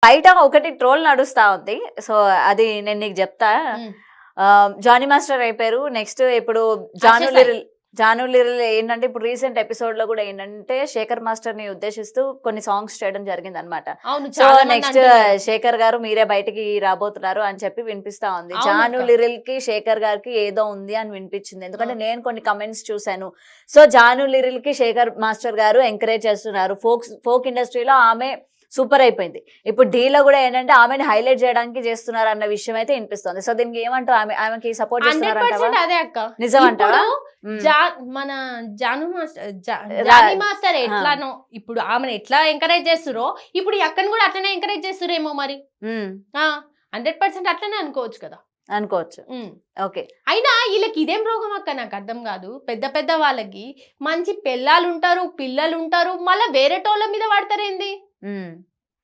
బయట ఒకటి ట్రోల్ నడుస్తా ఉంది. సో అది నేను నీకు చెప్తా. జానీ మాస్టర్ అయిపోయారు. నెక్స్ట్ ఇప్పుడు జాను లిరిల్ ఏంటంటే ఇప్పుడు రీసెంట్ ఎపిసోడ్ లో కూడా ఏంటంటే శేఖర్ మాస్టర్ ని ఉద్దేశిస్తూ కొన్ని సాంగ్స్ చేయడం జరిగింది అనమాట. సో నెక్స్ట్ శేఖర్ గారు మీరే బయటికి రాబోతున్నారు అని చెప్పి వినిపిస్తా ఉంది. జాను లిరిల్ కి శేఖర్ గారికి ఏదో ఉంది అని వినిపించింది. ఎందుకంటే నేను కొన్ని కమెంట్స్ చూసాను. సో జాను లిరిల్ కి శేఖర్ మాస్టర్ గారు ఎంకరేజ్ చేస్తున్నారు. ఫోక్ ఇండస్ట్రీలో ఆమె సూపర్ అయిపోయింది. ఇప్పుడు డీలో కూడా ఏంటంటే ఆమెను హైలైట్ చేయడానికి చేస్తున్నారు అన్న విషయం అయితే వినిపిస్తుంది. సో దీనికి ఏమంటారు? ఆమెకి సపోర్ట్ చేస్తున్నారు. అదే అక్క నిజం అంటారా? మన జానీ మాస్టర్ ఎట్లానో ఇప్పుడు ఆమెను ఎట్లా ఎంకరేజ్ చేస్తురో ఇప్పుడు అక్కను కూడా అట్లనే ఎంకరేజ్ చేస్తురేమో మరి. 100% అట్లనే అనుకోవచ్చు కదా. అనుకోవచ్చు. ఓకే. అయినా వీళ్ళకి ఇదేం రోగం అక్క నాకు అర్థం కాదు. పెద్ద పెద్ద వాళ్ళకి మంచి పిల్లలు ఉంటారు, పిల్లలు ఉంటారు, మళ్ళీ వేరే టోళ్ళ మీద పడతారేంది?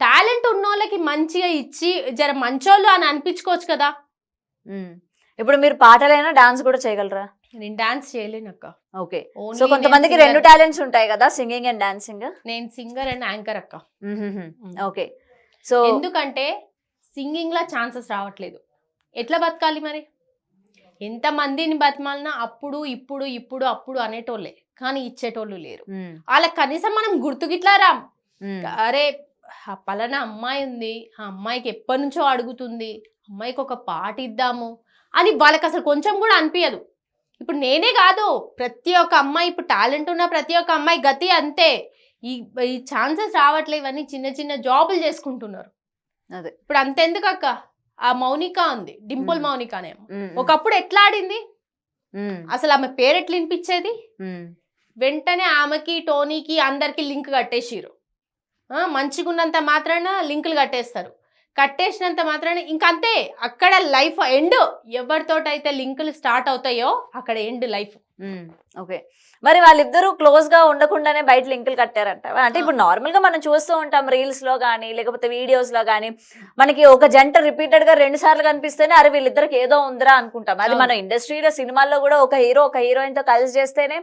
టాలెంట్ ఉన్న వాళ్ళకి మంచిగా ఇచ్చి జర మంచోళ్ళు అని అనిపించుకోవచ్చు కదా. ఇప్పుడు మీరు పాటలైనా డాన్స్ కూడా చేయగలరా? నేను డాన్స్ చేయలేను అక్క. ఓకే. సో కొంతమందికి 2 టాలెంట్స్ ఉంటాయి కదా, సింగింగ్ అండ్ డాన్సింగ్. నేను సింగర్ అండ్ యాంకర్ అక్క. ఓకే. సో ఎందుకంటే సింగింగ్ లా ఛాన్సెస్ రావట్లేదు. ఎట్లా బతకాలి మరి? ఎంత మందిని బతమాలినా అప్పుడు ఇప్పుడు ఇప్పుడు అప్పుడు అనేటోళ్ళే, కానీ ఇచ్చేటోళ్ళు లేరు. వాళ్ళకి కనీసం మనం గుర్తుకిట్లా రాం. అరే పలానా అమ్మాయి ఉంది, ఆ అమ్మాయికి ఎప్పటి నుంచో అడుగుతుంది, అమ్మాయికి ఒక పాట ఇద్దాము అని వాళ్ళకి అసలు కొంచెం కూడా అనిపించదు. ఇప్పుడు నేనే కాదు, ప్రతి ఒక్క అమ్మాయి, ఇప్పుడు టాలెంట్ ఉన్న ప్రతి ఒక్క అమ్మాయి గతి అంతే. ఈ ఛాన్సెస్ రావట్లేదు, ఇవన్నీ చిన్న చిన్న జాబులు చేసుకుంటున్నారు. అదే ఇప్పుడు అంతెందుకు అక్క, ఆ మౌనిక ఉంది, డింపుల్ మౌనికనేమో ఒకప్పుడు ఎట్లా ఆడింది, అసలు ఆమె పేరు ఎట్లా వినిపించేది, వెంటనే ఆమెకి టోనీకి అందరికి లింక్ కట్టేసిరు. మంచిగా ఉన్నంత మాత్రాన లింకులు కట్టేస్తారు. కట్టేసినంత మాత్రాన ఇంకంతే, అక్కడ లైఫ్ ఎండ్. ఎవరితోటైతే లింకులు స్టార్ట్ అవుతాయో అక్కడ ఎండ్ లైఫ్. ఓకే. మరి వాళ్ళిద్దరూ క్లోజ్ గా ఉండకుండానే బయట లింకులు కట్టారంట. అంటే ఇప్పుడు నార్మల్ గా మనం చూస్తూ ఉంటాం రీల్స్ లో కానీ లేకపోతే వీడియోస్ లో కానీ, మనకి ఒక జంట రిపీటెడ్ గా 2 సార్లు కనిపిస్తేనే అరే వీళ్ళిద్దరికి ఏదో ఉందిరా అనుకుంటాం. అది మన ఇండస్ట్రీలో సినిమాల్లో కూడా ఒక హీరో ఒక హీరోయిన్ తో కలిసి చేస్తేనే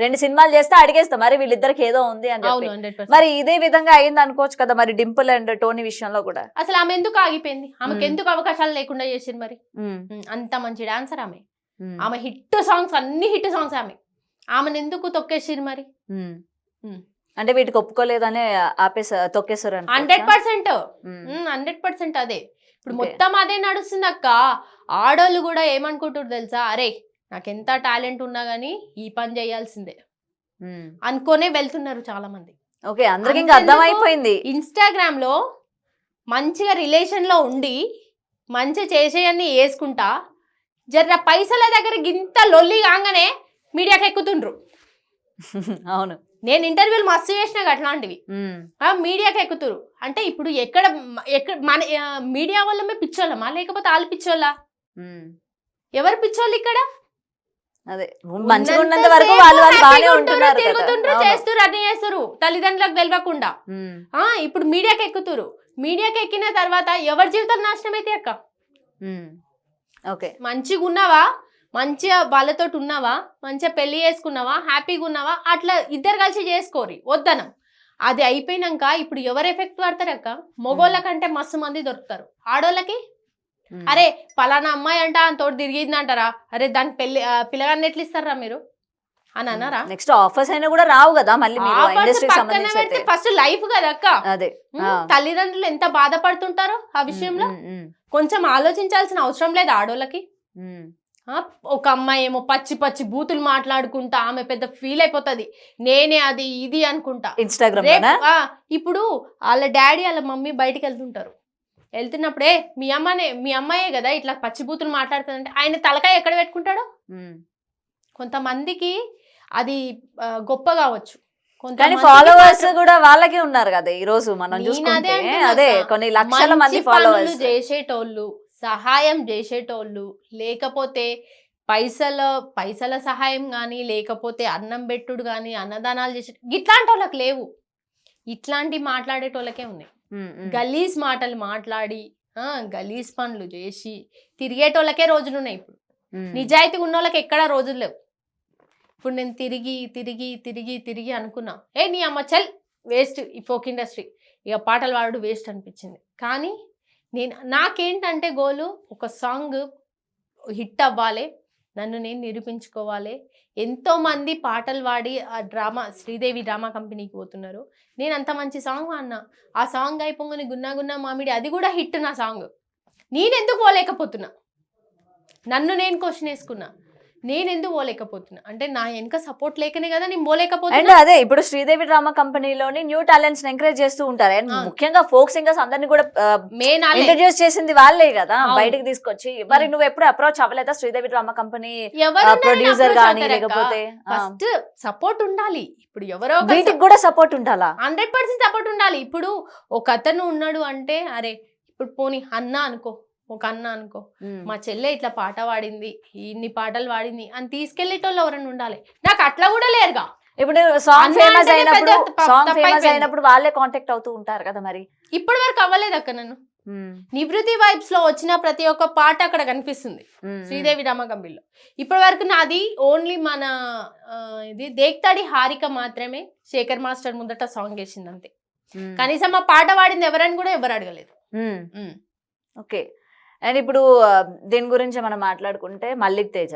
2 సినిమాలు చేస్తే అడిగేస్తాం మరి వీళ్ళిద్దరికి ఏదో ఉంది అని చెప్పి. మరి ఇదే విధంగా అయింది అనుకోవచ్చు కదా మరి డింపుల్ అండ్ టోనీ విషయంలో కూడా. అసలు ఆమె ఎందుకు ఆగిపోయింది? ఆమెకు ఎందుకు అవకాశాలు లేకుండా చేసింది మరి? అంత మంచి డాన్సర్ ఆమె, ఆమె హిట్ సాంగ్స్, అన్ని హిట్ సాంగ్స్. ఆమెను ఎందుకు తొక్కేసిరు మరి? అంటే వీటికి ఒప్పుకోలేదనే తొక్కేసారు. 100% అదే ఇప్పుడు మొత్తం అదే నడుస్తుంది అక్క. ఆడోళ్ళు కూడా ఏమనుకుంటారు తెలుసా, అరే నాకెంత టాలెంట్ ఉన్నా గానీ ఈ పని చేయాల్సిందే అనుకోనే వెళ్తున్నారు చాలా మంది. ఓకే, అందరికి ఇంకా అర్థమైపోయింది. ఇన్స్టాగ్రామ్ లో మంచిగా రిలేషన్ లో ఉండి మంచిగా చేసేయన్ని వేసుకుంటా జర పైసల దగ్గర గింత లొల్లి కాగానే మీడియాకి ఎక్కుతుండ్రు. అవును, నేను ఇంటర్వ్యూలు మస్తు చేసిన అట్లాంటివి. మీడియాకి ఎక్కుతురు అంటే ఇప్పుడు ఎక్కడ మన మీడియా వల్ల పిచ్చోళ్ళమా లేకపోతే వాళ్ళు పిచ్చోళ్ళా? ఎవరు పిచ్చోళ్ళు ఇక్కడ? అదే మంచిగా ఉన్నంత వరకు వాళ్ళు తిరుగుతుండ్రు, చేస్తారు, అన్ని చేస్తారు తల్లిదండ్రులకు తెలియకుండా. ఇప్పుడు మీడియాకి ఎక్కుతురు. మీడియాకి ఎక్కిన తర్వాత ఎవరి జీవితాలు నాశనం అయితే అక్క. ఓకే, మంచిగా ఉన్నావా, మంచిగా వాళ్ళతో ఉన్నావా, మంచిగా పెళ్లి చేసుకున్నావా, హ్యాపీగా ఉన్నావా, అట్లా ఇద్దరు కలిసి చేసుకోరి వద్దనం. అది అయిపోయినాక ఇప్పుడు ఎవరు ఎఫెక్ట్ పడతారు అక్క? మొగోళ్ళ కంటే మస్తు మంది దొరుకుతారు. ఆడోళ్ళకి అరే పలానా అమ్మాయి అంట తోటి తిరిగింది అంటారా, అరే దానికి పిల్లగాన్ని ఎట్లా ఇస్తారా మీరు అని అన్నారా? నెక్స్ట్ ఆఫర్స్ అయినా కూడా రావు కదా మళ్ళీ. ఫస్ట్ లైఫ్ కదా అక్క. అదే తల్లిదండ్రులు ఎంత బాధపడుతుంటారో ఆ విషయంలో కొంచెం ఆలోచించాల్సిన అవసరం లేదు ఆడోళ్ళకి. ఒక అమ్మాయి ఏమో పచ్చి పచ్చి బూతులు మాట్లాడుకుంటా ఆమె పెద్ద ఫీల్ అయిపోతుంది, నేనే అది ఇది అనుకుంటా ఇన్స్టాగ్రామ్. ఇప్పుడు వాళ్ళ డాడీ వాళ్ళ మమ్మీ బయటికి వెళ్తుంటారు, వెళ్తున్నప్పుడే మీ అమ్మాయే కదా ఇట్లా పచ్చి బూతులు మాట్లాడుతుందంటే ఆయన తలకాయ ఎక్కడ పెట్టుకుంటాడో. కొంతమందికి అది గొప్ప కావచ్చు, కానీ ఫాలోవర్స్ కూడా వాళ్ళకే ఉన్నారు కదా ఈ రోజు మనం చూసుకుంటే. అదే కొన్ని లక్షల మంది ఫాలోవర్స్ చేసేటోళ్ళు, సహాయం చేసేటోళ్ళు, లేకపోతే పైసల సహాయం కానీ లేకపోతే అన్నం పెట్టుడు కానీ అన్నదానాలు చేసే ఇట్లాంటి వాళ్ళకి లేవు. ఇట్లాంటి మాట్లాడేటోళ్ళకే ఉన్నాయి. గలీజ్ మాటలు మాట్లాడి గలీజ్ పనులు చేసి తిరిగేటోళ్ళకే రోజులు ఉన్నాయి. ఇప్పుడు నిజాయితీ ఉన్న వాళ్ళకి ఎక్కడా రోజులు లేవు. ఇప్పుడు నేను తిరిగి తిరిగి తిరిగి తిరిగి అనుకున్నా, నీ అమ్మ చల్ వేస్ట్ ఈ ఫోక్ ఇండస్ట్రీ, ఇక పాటలు పాడు వేస్ట్ అనిపించింది. కానీ నాకేంటంటే గోలు ఒక సాంగ్ హిట్ అవ్వాలి, నన్ను నేను నిరూపించుకోవాలి. ఎంతోమంది పాటలు పాడి ఆ డ్రామా శ్రీదేవి డ్రామా కంపెనీకి పోతున్నారు. నేను అంత మంచి సాంగ్ పాడినా, ఆ సాంగ్ అయిపోగానే గున్నా గున్నా మామిడి అది కూడా హిట్. నా సాంగ్ నేనెందుకు పోలేకపోతున్నా? నన్ను నేను క్వశ్చన్ వేసుకున్నా, నేను ఎందుకు పోలేకపోతున్నా అంటే నా వెనక సపోర్ట్ లేకనే కదా నేను పోలేకపోతున్నా. అండ్ అదే ఇప్పుడు శ్రీదేవి డ్రామా కంపెనీలోని న్యూ టాలెంట్స్ ఎంకరేజ్ చేస్తూ ఉంటారు. అండ్ ముఖ్యంగా ఫోక్ సింగర్స్ అందరినీ కూడా ఇంట్రడ్యూస్ చేసింది వాళ్ళే కదా బయటకి తీసుకొచ్చి. మరి నువ్వు ఎప్పుడు అప్రోచ్ అవ్వలేదా శ్రీదేవి డ్రామా కంపెనీ ప్రొడ్యూసర్ గానీ? లేకపోతే ఫస్ట్ సపోర్ట్ ఉండాలి. ఇప్పుడు ఎవరో వీటికి కూడా సపోర్ట్ ఉండాలా? 100% సపోర్ట్ ఉండాలి. ఇప్పుడు ఒక అతను ఉన్నాడు అంటే అరే ఇప్పుడు పోనీ అన్న అనుకో, ఒక అన్న అనుకో, మా చెల్లె ఇట్లా పాట పాడింది, ఇన్ని పాటలు పాడింది అని తీసుకెళ్లేటోళ్ళు ఎవరైనా ఉండాలి. నాకు అట్లా కూడా లేరుగా. ఇప్పుడు సాంగ్ ఫేమస్ అయినప్పుడు వాళ్ళే కాంటాక్ట్ అవుతూ ఉంటారు కదా. మరి ఇప్పటి వరకు అవ్వలేదు అక్క. నన్ను నివృత్తి వైబ్స్ లో వచ్చిన ప్రతి ఒక్క పాట అక్కడ కనిపిస్తుంది శ్రీదేవి డ్రామా కంపెనీలో. ఇప్పటి వరకు నాది ఓన్లీ మన ఇది దేక్తాడి హారిక మాత్రమే శేఖర్ మాస్టర్ ముందట సాంగ్ వేసింది అంతే. కనీసం ఆ పాట పాడింది ఎవరని కూడా ఎవరు అడగలేదు. ఓకే. అండ్ ఇప్పుడు దీని గురించి మనం మాట్లాడుకుంటే మల్లిక్ తేజ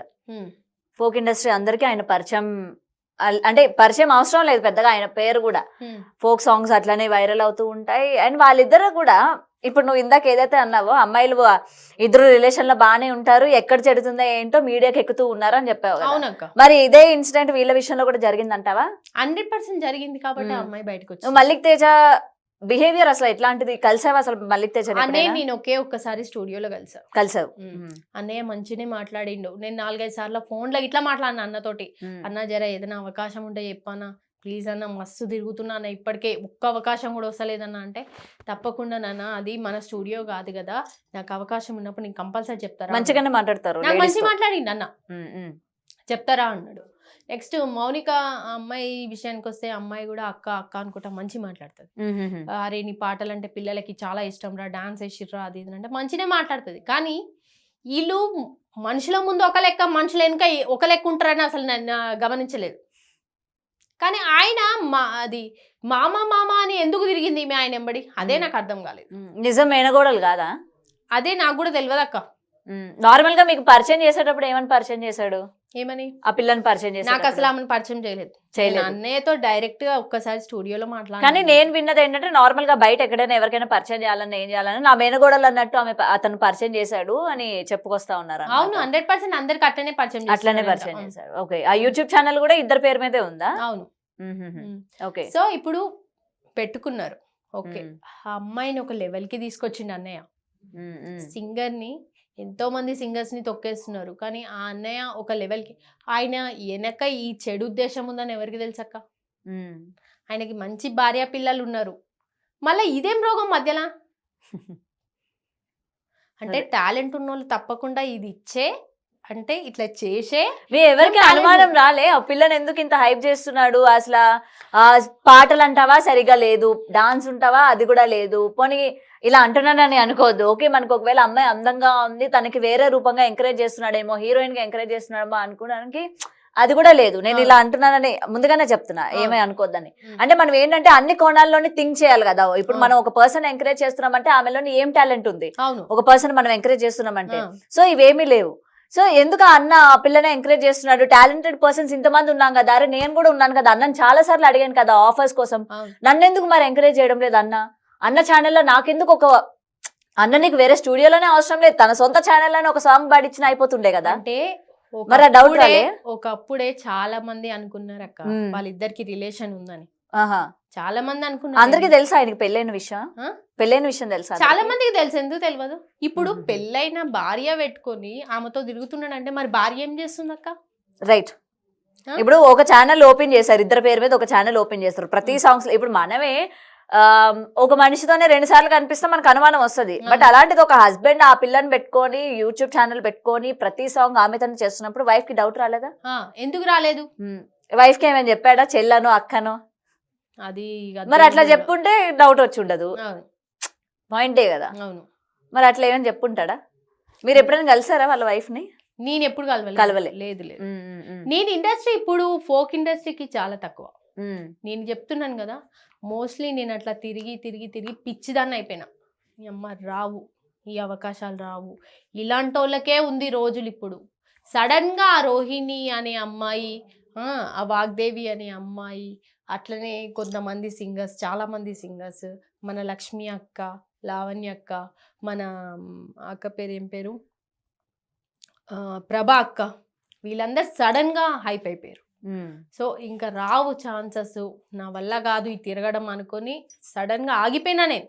ఫోక్ ఇండస్ట్రీ అందరికీ ఆయన పరిచయం, అంటే పరిచయం అవసరం లేదు పెద్దగా, ఆయన పేరు కూడా ఫోక్ సాంగ్స్ అట్లనే వైరల్ అవుతూ ఉంటాయి. అండ్ వాళ్ళిద్దరు కూడా ఇప్పుడు నువ్వు ఇందాక ఏదైతే అన్నావో అమ్మాయిలు ఇద్దరు రిలేషన్ లో బాగానే ఉంటారు, ఎక్కడ చెడుతుందో ఏంటో మీడియాకి ఎక్కుతూ ఉన్నారు అని చెప్పావు. అవునక్క. మరి ఇదే ఇన్సిడెంట్ వీళ్ళ విషయంలో కూడా జరిగిందంటావా? 100% జరిగింది కాబట్టి అమ్మాయి బయటకు వచ్చింది. మల్లిక్ తేజ బిహేవియర్ అసలు ఎట్లాంటిది? కలిసావు అసలు మల్లిక్ తేజ? అన్నయ్య నేను ఒక్కసారి స్టూడియోలో కలిసావు. అన్నయ్య మంచినే మాట్లాడిండు. నేను 4-5 సార్లు ఫోన్లో ఇట్లా మాట్లాడినా అన్నతోటి. అన్న జర ఏదైనా అవకాశం ఉంటే చెప్పానా ప్లీజ్ అన్న, మస్తు తిరుగుతున్నా అన్న, ఇప్పటికే ఒక్క అవకాశం కూడా వస్తలేదన్న అంటే తప్పకుండా నాన్న, అది మన స్టూడియో కాదు కదా, నాకు అవకాశం ఉన్నప్పుడు నేను కంపల్సరీ చెప్తారా. మంచిగానే మాట్లాడతారు. నాకు మంచి మాట్లాడిండు అన్న, చెప్తారా అన్నాడు. నెక్స్ట్ మౌనిక అమ్మాయి విషయానికి వస్తే అమ్మాయి కూడా అక్క అక్క అనుకుంటా మంచి మాట్లాడుతుంది. అరే నీ పాటలు అంటే పిల్లలకి చాలా ఇష్టం రా, డాన్స్ వేసిర్రా అది ఇది అంటే మంచినే మాట్లాడుతుంది. కానీ వీళ్ళు మనుషుల ముందు ఒక లెక్క, మనుషుల వెనుక ఒక లెక్క ఉంటారని అసలు నేను గమనించలేదు. కానీ ఆయన అది మామ మామ అని ఎందుకు తిరిగింది ఈమె ఆయన ఎంబడి, అదే నాకు అర్థం కాలేదు. నిజం మేనగోడలు కాదా? అదే నాకు కూడా తెలియదు అక్క. నార్మల్ గా మీకు పరిచయం చేసేటప్పుడు ఏమని పరిచయం చేశాడు? ఏమని? ఆ పిల్లని పరిచయం చేశాడు? నాకు అసలు ఆమెను పరిచయం చేయలేదు. అన్నయ్యతో డైరెక్ట్ గా ఒక్కసారి స్టూడియోలో మాట్లాడాను. కానీ నేను విన్నది ఏంటంటే నార్మల్ గా బయట ఎక్కడైనా ఎవరికైనా పరిచయం చేయాలని ఏం చేయాలని నా మేనగోడలు అన్నట్టు అతను పరిచయం చేశాడు అని చెప్పుకొస్తా ఉన్నారు. అవును, 100% అందరికి అట్లనే పరిచయం చేశాడు. ఓకే. ఆ యూట్యూబ్ ఛానల్ కూడా ఇద్దరు పేరు మీదే ఉందా? అవును. ఓకే. సో ఇప్పుడు పెట్టుకున్నారు. ఓకే, ఆ అమ్మాయిని ఒక లెవెల్ కి తీసుకొచ్చిండు అన్నయ్య. సింగర్ ని ఎంతో మంది సింగర్స్ ని తొక్కేస్తున్నారు, కానీ ఆ అన్నయ్య ఒక లెవెల్ కి. ఆయన వెనక ఈ చెడు ఉద్దేశం ఉందని ఎవరికి తెలుసక్క? ఆయనకి మంచి భార్య పిల్లలు ఉన్నారు, మళ్ళీ ఇదేం రోగం మధ్యలో? అంటే టాలెంట్ ఉన్న వాళ్ళు తప్పకుండా ఇది ఇచ్చే అంటే ఇట్లా చేసే ఎవరికి అనుమానం రాలే ఆ పిల్లని ఎందుకు ఇంత హైప్ చేస్తున్నాడు అసలు? పాటలు అంటావా సరిగా లేదు, డాన్స్ ఉంటావా అది కూడా లేదు. పోనీ ఇలా అంటున్నానని అనుకోవద్దు. ఓకే, మనకు ఒకవేళ అమ్మాయి అందంగా ఉంది, తనకి వేరే రూపంగా ఎంకరేజ్ చేస్తున్నాడేమో, హీరోయిన్ గా ఎంకరేజ్ చేస్తున్నాడేమో అనుకోవడానికి అది కూడా లేదు. నేను ఇలా అంటున్నానని ముందుగానే చెప్తున్నా, ఏమీ అనుకోద్దని. అంటే మనం ఏంటంటే అన్ని కోణాల్లోనే థింక్ చేయాలి కదా. ఇప్పుడు మనం ఒక పర్సన్ ఎంకరేజ్ చేస్తున్నామంటే ఆమెలోని ఏం టాలెంట్ ఉంది, ఒక పర్సన్ మనం ఎంకరేజ్ చేస్తున్నామంటే. సో ఇవేమీ లేవు. సో ఎందుకు అన్న ఆ పిల్లనే ఎంకరేజ్ చేస్తున్నాడు? టాలెంటెడ్ పర్సన్స్ ఇంతమంది ఉన్నాం కదా, అరే నేను కూడా ఉన్నాను కదా, అన్నని చాలా సార్లు అడిగాను కదా ఆఫర్స్ కోసం, నన్ను ఎందుకు మరి ఎంకరేజ్ చేయడం లేదు అన్న ఛానల్లో? నాకెందుకు ఒక అన్న, నీకు వేరే స్టూడియోలోనే అవసరం లేదు, తన సొంత ఛానల్లోనే ఒక సాంగ్ పాడిచ్చిన అయిపోతుండే కదా. అంటే మరి ఆ డౌట్ ఒకప్పుడే చాలా మంది అనుకున్నారు అక్క వాళ్ళిద్దరికి రిలేషన్ ఉందని. చాలా మంది అనుకున్నారు. అందరికి తెలుసా ఆయనకి పెళ్ళైన విషయం తెలుసా? చాలా మందికి తెలుసు, ఎందుకు తెలియదు? ఇప్పుడు పెళ్ళైన భార్య పెట్టుకొని ఆమెతో తిరుగుతున్నాడంటే మరి భార్య ఏం చేస్తుంది అక్క? రైట్. ఇప్పుడు ఒక ఛానల్ ఓపెన్ చేశారు, ఇద్దరు పేరు మీద ఒక ఛానల్ ఓపెన్ చేస్తారు. ప్రతి సాంగ్స్ ఇప్పుడు మనమే ఒక మనిషితోనే 2 సార్లు కనిపిస్తే మనకు అనుమానం వస్తుంది. బట్ అలాంటిది ఒక హస్బెండ్ ఆ పిల్లని పెట్టుకొని యూట్యూబ్ ఛానల్ పెట్టుకొని ప్రతి సాంగ్ ఆమెతోనే చేస్తున్నప్పుడు వైఫ్ కి డౌట్ రాలేదా? ఎందుకు రాలేదు? వైఫ్ కి ఏమైనా చెప్పాడా, చెల్లనో అక్కనో? అది మరి అట్లా చెప్పుంటే డౌట్ వచ్చి ఉండదు, పాయింటే కదా. అవును. మరి అట్లా ఏమైనా చెప్పుంటాడా? మీరు ఎప్పుడైనా కలిసారా వాళ్ళ వైఫ్ ని? నేను ఎప్పుడు కలవలే. లేదు. నేను ఇండస్ట్రీ ఇప్పుడు ఫోక్ ఇండస్ట్రీకి చాలా తక్కువ. నేను చెప్తున్నాను కదా, మోస్ట్లీ నేను అట్లా తిరిగి తిరిగి తిరిగి పిచ్చిదాన్ని అయిపోయినా. ఈ అమ్మ రావు, ఈ అవకాశాలు రావు, ఇలాంటి వాళ్ళకే ఉంది రోజులు. ఇప్పుడు సడన్గా ఆ రోహిణి అనే అమ్మాయి, ఆ వాగ్దేవి అనే అమ్మాయి, అట్లనే కొంతమంది సింగర్స్, చాలామంది సింగర్స్, మన లక్ష్మి అక్క, లావణ్య అక్క, మన అక్క పేరు ఏం పేరు, ప్రభా అక్క, వీళ్ళందరూ సడన్గా హైప్ అయిపోయారు. సో ఇంకా రావు ఛాన్సెస్, నా వల్ల కాదు ఈ తిరగడం అనుకొని సడన్గా ఆగిపోయినా నేను.